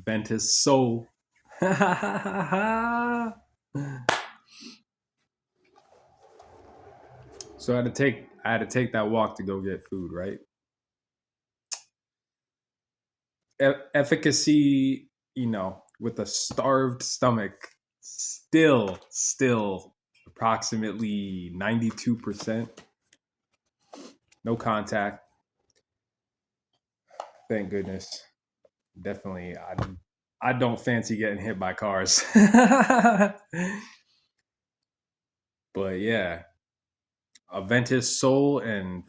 Ventus Soul. So I had to take that walk to go get food, right? Efficacy, with a starved stomach, still approximately 92%. No contact. Thank goodness. Definitely, I don't fancy getting hit by cars. But yeah, a Ventus Soul, and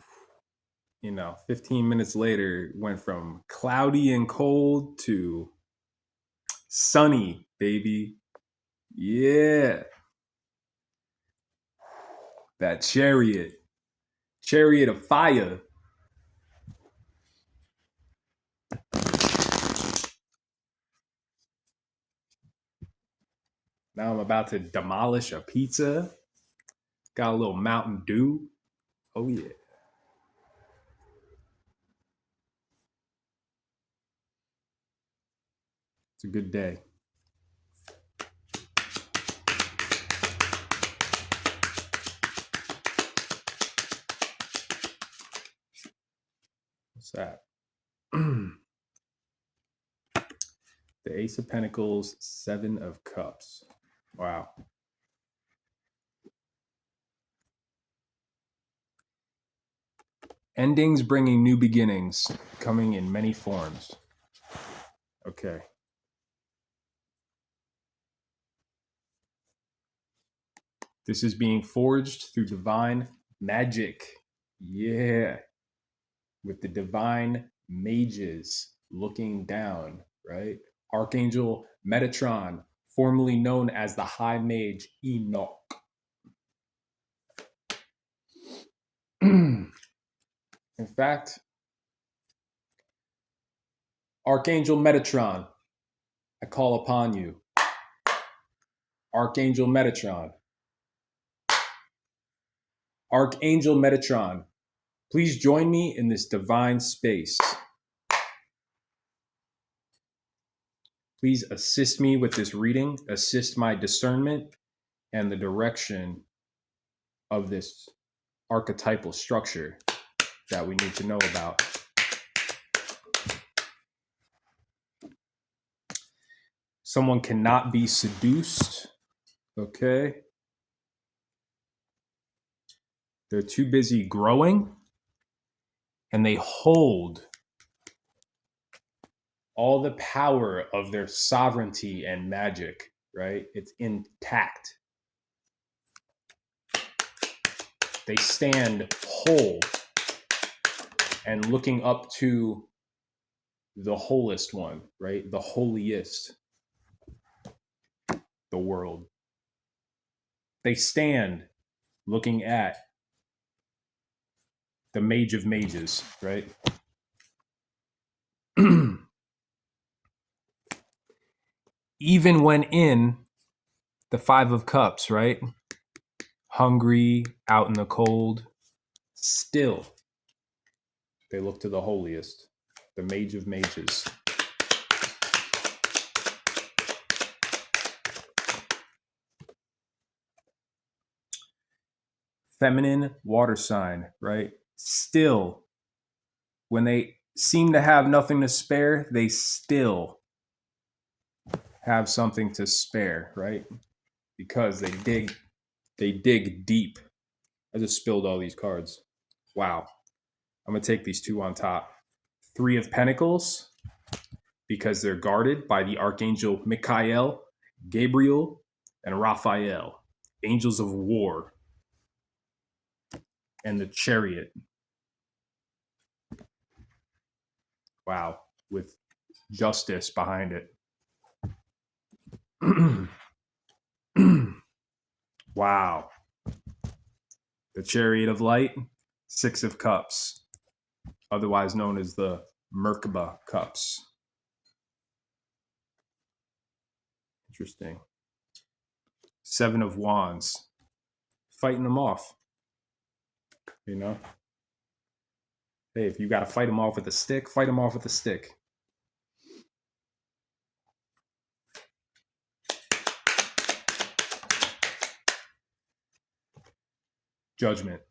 15 minutes later went from cloudy and cold to sunny, baby. Yeah. That chariot of fire. Now I'm about to demolish a pizza. Got a little Mountain Dew. Oh yeah. It's a good day. What's that? The Ace of Pentacles, Seven of Cups. Wow. Endings bringing new beginnings, coming in many forms. Okay. This is being forged through divine magic. Yeah. With the divine mages looking down, right? Archangel Metatron, formerly known as the High Mage Enoch. In fact, Archangel Metatron, I call upon you. Archangel Metatron. Archangel Metatron, please join me in this divine space. Please assist me with this reading, assist my discernment and the direction of this archetypal structure that we need to know about. Someone cannot be seduced, okay? They're too busy growing, and they hold all the power of their sovereignty and magic, right? It's intact. They stand whole and looking up to the wholest one, right? The holiest, the world. They stand looking at the Mage of Mages, right? Even when in the Five of Cups, right? Hungry, out in the cold, still they look to the holiest, the Mage of Mages. Feminine water sign, right? Still, when they seem to have nothing to spare, they still have something to spare, right? Because they dig deep. I just spilled all these cards. Wow. I'm going to take these two on top. Three of Pentacles, because they're guarded by the Archangel Michael, Gabriel, and Raphael, angels of war. And the Chariot. Wow. With justice behind it. Wow. The Chariot of Light, Six of Cups, otherwise known as the Merkaba Cups. Interesting. Seven of Wands, fighting them off. You know? Hey, if you got to fight them off with a stick, fight them off with a stick. Judgment.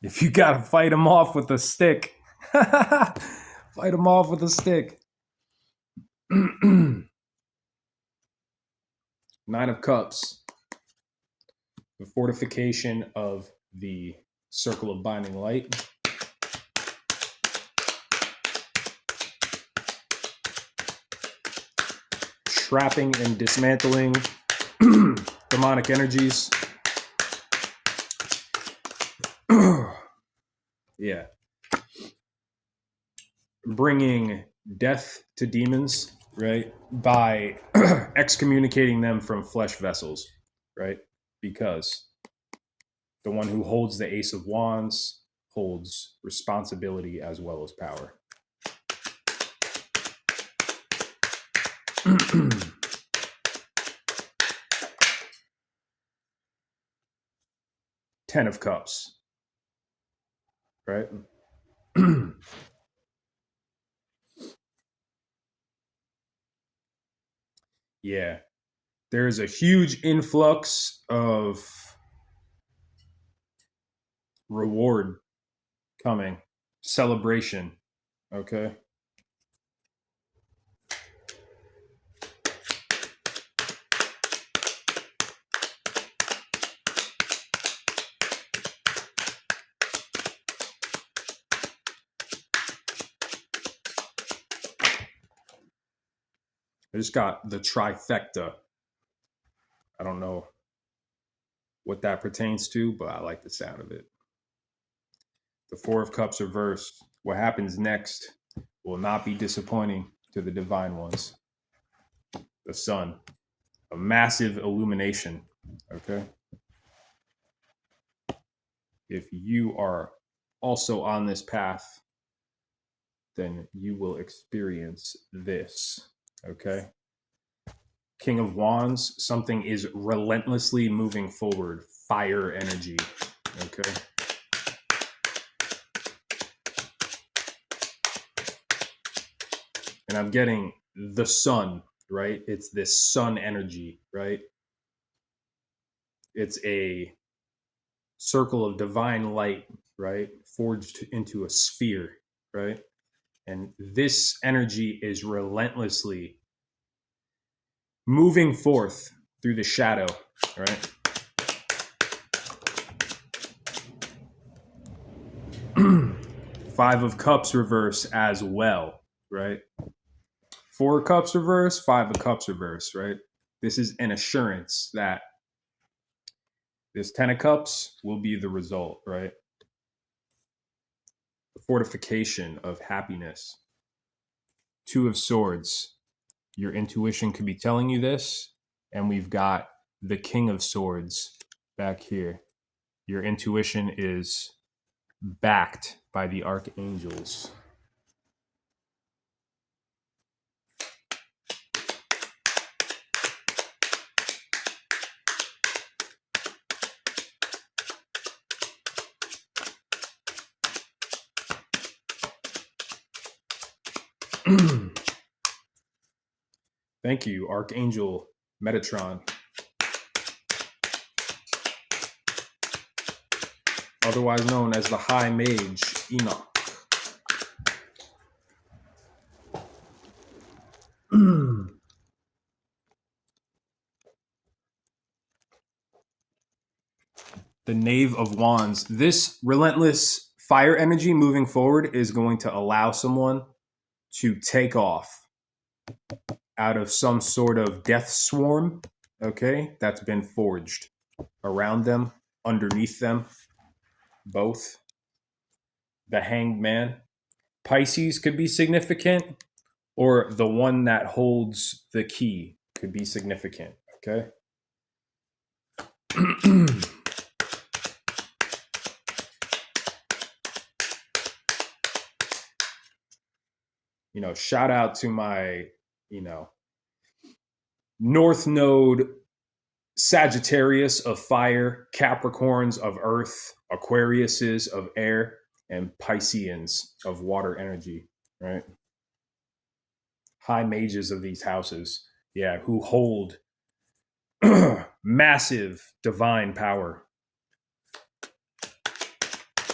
If you gotta fight him off with a stick, fight him off with a stick. 9 of Cups. The fortification of the circle of binding light. Trapping and dismantling demonic energies. Yeah. Bringing death to demons, right? By excommunicating them from flesh vessels, right? Because the one who holds the Ace of Wands holds responsibility as well as power. Ten of Cups, right? Yeah. There's a huge influx of reward coming. Celebration, okay? I just got the trifecta. I don't know what that pertains to, but I like the sound of it. The 4 of Cups reversed. What happens next will not be disappointing to the divine ones. The sun, a massive illumination, okay? If you are also on this path, then you will experience this, okay? King of Wands, something is relentlessly moving forward. Fire energy, okay? And I'm getting the sun, right? It's this sun energy, right? It's a circle of divine light, right? Forged into a sphere, right? And this energy is relentlessly moving forth through the shadow, right? Five of Cups reverse as well, right? 4 of Cups reverse, 5 of Cups reverse, right? This is an assurance that this 10 of Cups will be the result, right? The fortification of happiness. 2 of Swords. Your intuition could be telling you this. And we've got the King of Swords back here. Your intuition is backed by the archangels. Thank you, Archangel Metatron. Otherwise known as the High Mage Enoch. The Knave of Wands. This relentless fire energy moving forward is going to allow someone to take off out of some sort of death swarm, okay, that's been forged around them, underneath them, both. The Hanged Man. Pisces could be significant, or the one that holds the key could be significant, okay? You know, shout out to my, North Node Sagittarius of fire, Capricorns of earth, Aquariuses of air, and Pisceans of water energy, right? High mages of these houses, yeah, who hold massive divine power,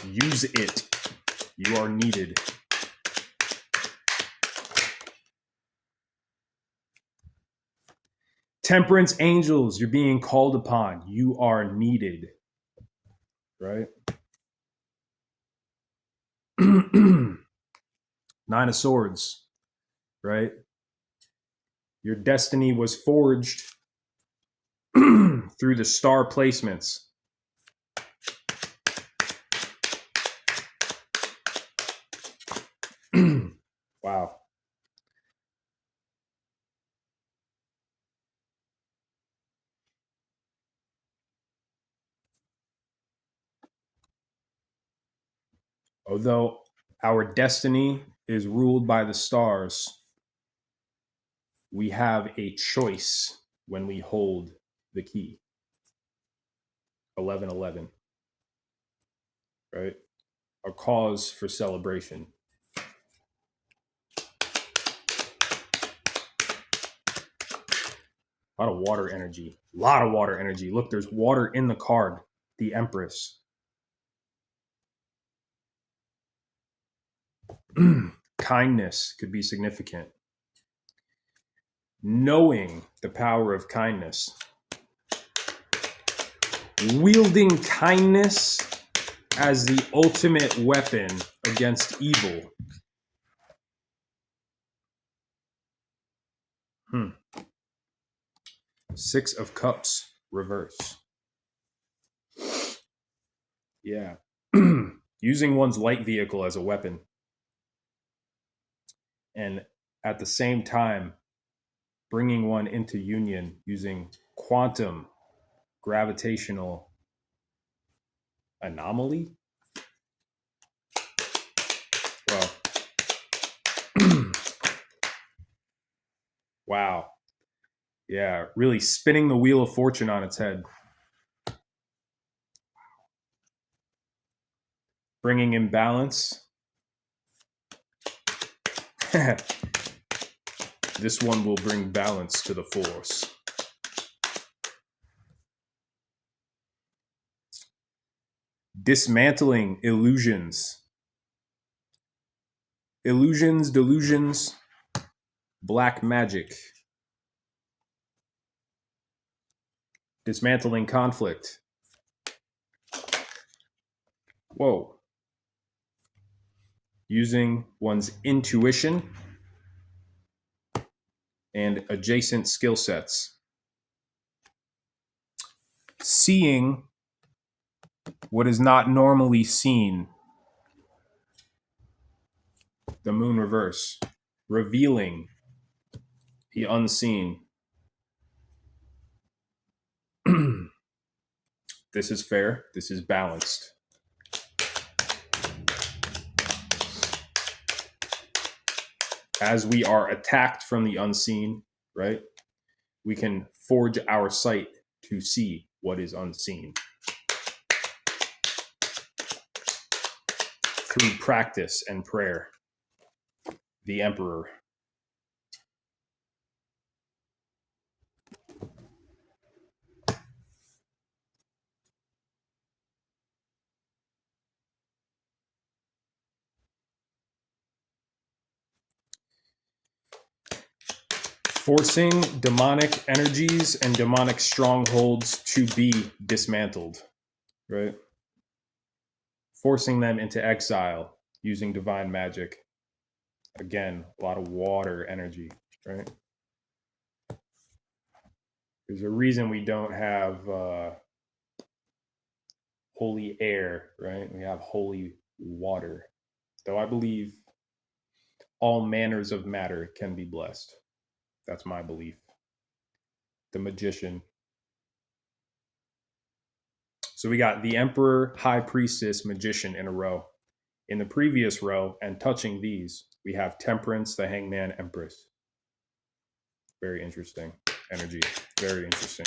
Use it. You are needed. Temperance angels, you're being called upon. You are needed. Right? Nine of Swords. Right? Your destiny was forged through the star placements. Wow. Although our destiny is ruled by the stars, we have a choice when we hold the key. 1111. Right? A cause for celebration. A lot of water energy. A lot of water energy. Look, there's water in the card. The Empress. Kindness could be significant. Knowing the power of kindness. Wielding kindness as the ultimate weapon against evil. Six of Cups, reverse. Yeah. Using one's light vehicle as a weapon. And at the same time, bringing one into union using quantum gravitational anomaly. Well, wow. Yeah, really spinning the wheel of fortune on its head. Bringing in balance. This one will bring balance to the force. Dismantling illusions. Illusions, delusions, black magic. Dismantling conflict. Whoa. Using one's intuition and adjacent skill sets. Seeing what is not normally seen. The moon reverse. Revealing the unseen. This is fair. This is balanced. As we are attacked from the unseen, right? We can forge our sight to see what is unseen. Through practice and prayer. The Emperor. Forcing demonic energies and demonic strongholds to be dismantled, right? Forcing them into exile using divine magic. Again, a lot of water energy, right? There's a reason we don't have holy air, right? We have holy water. Though I believe all manners of matter can be blessed. That's my belief. The Magician. So we got the Emperor, High Priestess, Magician in a row. In the previous row, and touching these, we have Temperance, the Hangman, Empress. Very interesting energy. Very interesting.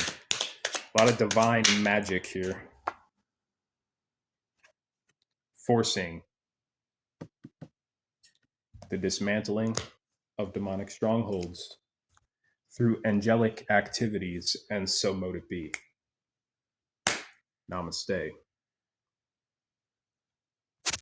A lot of divine magic here. Forcing the dismantling of demonic strongholds through angelic activities, and so mote it be. Namaste.